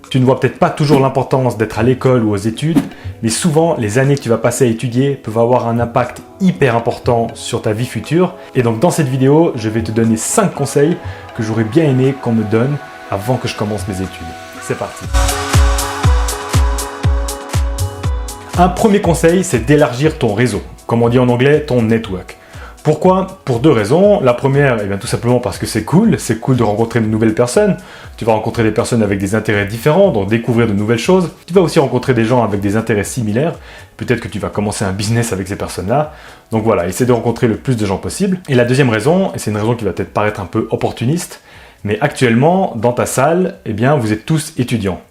Tu ne vois peut-être pas toujours l'importance d'être à l'école ou aux études, mais souvent les années que tu vas passer à étudier peuvent avoir un impact hyper important sur ta vie future. Et donc dans cette vidéo, je vais te donner 5 conseils que j'aurais bien aimé qu'on me donne avant que je commence mes études. C'est parti. Un premier conseil, c'est d'élargir ton réseau. Comme on dit en anglais, ton network. Pourquoi? Pour 2 raisons. La première, eh bien, tout simplement parce que c'est cool de rencontrer de nouvelles personnes. Tu vas rencontrer des personnes avec des intérêts différents, donc découvrir de nouvelles choses. Tu vas aussi rencontrer des gens avec des intérêts similaires. Peut-être que tu vas commencer un business avec ces personnes-là. Donc voilà, essaie de rencontrer le plus de gens possible. Et la deuxième raison, et c'est une raison qui va peut-être paraître un peu opportuniste, mais actuellement, dans ta salle, eh bien, vous êtes tous étudiants.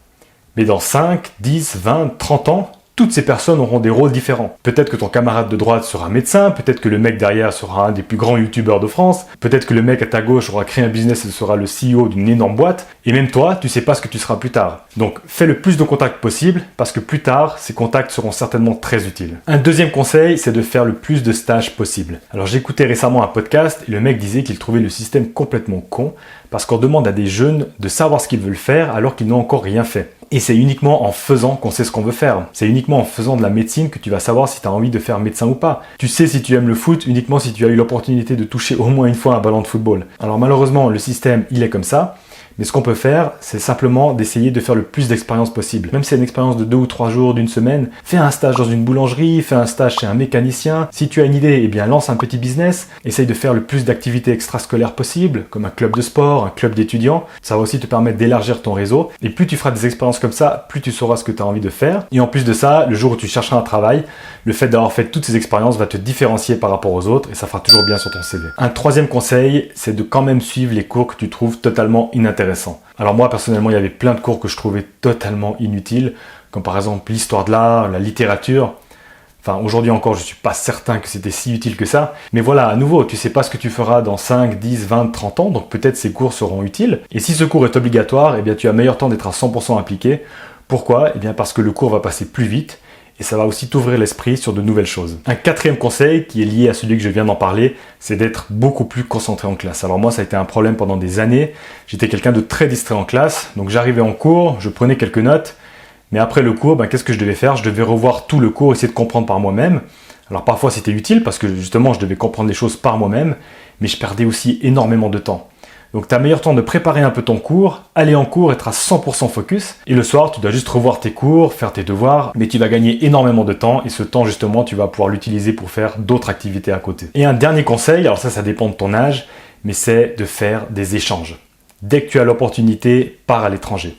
Mais dans 5, 10, 20, 30 ans, toutes ces personnes auront des rôles différents. Peut-être que ton camarade de droite sera médecin, peut-être que le mec derrière sera un des plus grands youtubeurs de France, peut-être que le mec à ta gauche aura créé un business et sera le CEO d'une énorme boîte, et même toi, tu sais pas ce que tu seras plus tard. Donc fais le plus de contacts possible, parce que plus tard, ces contacts seront certainement très utiles. Un deuxième conseil, c'est de faire le plus de stages possible. Alors j'ai écouté récemment un podcast, et le mec disait qu'il trouvait le système complètement con, parce qu'on demande à des jeunes de savoir ce qu'ils veulent faire alors qu'ils n'ont encore rien fait. Et c'est uniquement en faisant qu'on sait ce qu'on veut faire. C'est uniquement en faisant de la médecine que tu vas savoir si tu as envie de faire médecin ou pas. Tu sais si tu aimes le foot uniquement si tu as eu l'opportunité de toucher au moins une fois un ballon de football. Alors malheureusement, le système, il est comme ça. Mais ce qu'on peut faire, c'est simplement d'essayer de faire le plus d'expériences possible. Même si c'est une expérience de 2 ou 3 jours, d'une semaine, fais un stage dans une boulangerie, fais un stage chez un mécanicien. Si tu as une idée, eh bien lance un petit business. Essaye de faire le plus d'activités extrascolaires possible, comme un club de sport, un club d'étudiants. Ça va aussi te permettre d'élargir ton réseau. Et plus tu feras des expériences comme ça, plus tu sauras ce que tu as envie de faire. Et en plus de ça, le jour où tu chercheras un travail, le fait d'avoir fait toutes ces expériences va te différencier par rapport aux autres et ça fera toujours bien sur ton CV. Un troisième conseil, c'est de quand même suivre les cours que tu trouves totalement inintéressants. Alors moi personnellement il y avait plein de cours que je trouvais totalement inutiles, comme par exemple l'histoire de l'art, la littérature. Enfin aujourd'hui encore je suis pas certain que c'était si utile que ça, mais voilà, à nouveau tu sais pas ce que tu feras dans 5, 10, 20, 30 ans, donc peut-être ces cours seront utiles. Et si ce cours est obligatoire, eh bien tu as meilleur temps d'être à 100% impliqué. Pourquoi? Eh bien parce que le cours va passer plus vite. Et ça va aussi t'ouvrir l'esprit sur de nouvelles choses. Un quatrième conseil qui est lié à celui que je viens d'en parler, c'est d'être beaucoup plus concentré en classe. Alors moi, ça a été un problème pendant des années. J'étais quelqu'un de très distrait en classe. Donc j'arrivais en cours, je prenais quelques notes. Mais après le cours, qu'est-ce que je devais faire? Je devais revoir tout le cours, essayer de comprendre par moi-même. Alors parfois c'était utile parce que justement, je devais comprendre les choses par moi-même. Mais je perdais aussi énormément de temps. Donc tu as meilleur temps de préparer un peu ton cours, aller en cours, être à 100% focus. Et le soir, tu dois juste revoir tes cours, faire tes devoirs, mais tu vas gagner énormément de temps. Et ce temps, justement, tu vas pouvoir l'utiliser pour faire d'autres activités à côté. Et un dernier conseil, alors ça dépend de ton âge, mais c'est de faire des échanges. Dès que tu as l'opportunité, pars à l'étranger.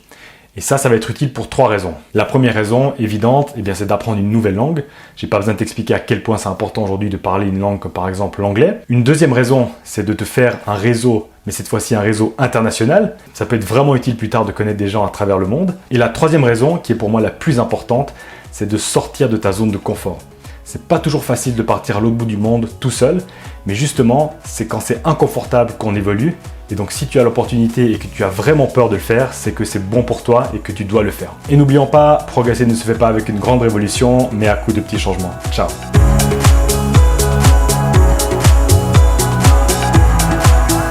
Et ça va être utile pour 3 raisons. La première raison, évidente, c'est d'apprendre une nouvelle langue. J'ai pas besoin de t'expliquer à quel point c'est important aujourd'hui de parler une langue comme par exemple l'anglais. Une deuxième raison, c'est de te faire un réseau, mais cette fois-ci un réseau international. Ça peut être vraiment utile plus tard de connaître des gens à travers le monde. Et la troisième raison, qui est pour moi la plus importante, c'est de sortir de ta zone de confort. C'est pas toujours facile de partir à l'autre bout du monde tout seul, mais justement, c'est quand c'est inconfortable qu'on évolue. Et donc si tu as l'opportunité et que tu as vraiment peur de le faire, c'est que c'est bon pour toi et que tu dois le faire. Et n'oublions pas, progresser ne se fait pas avec une grande révolution, mais à coup de petits changements. Ciao!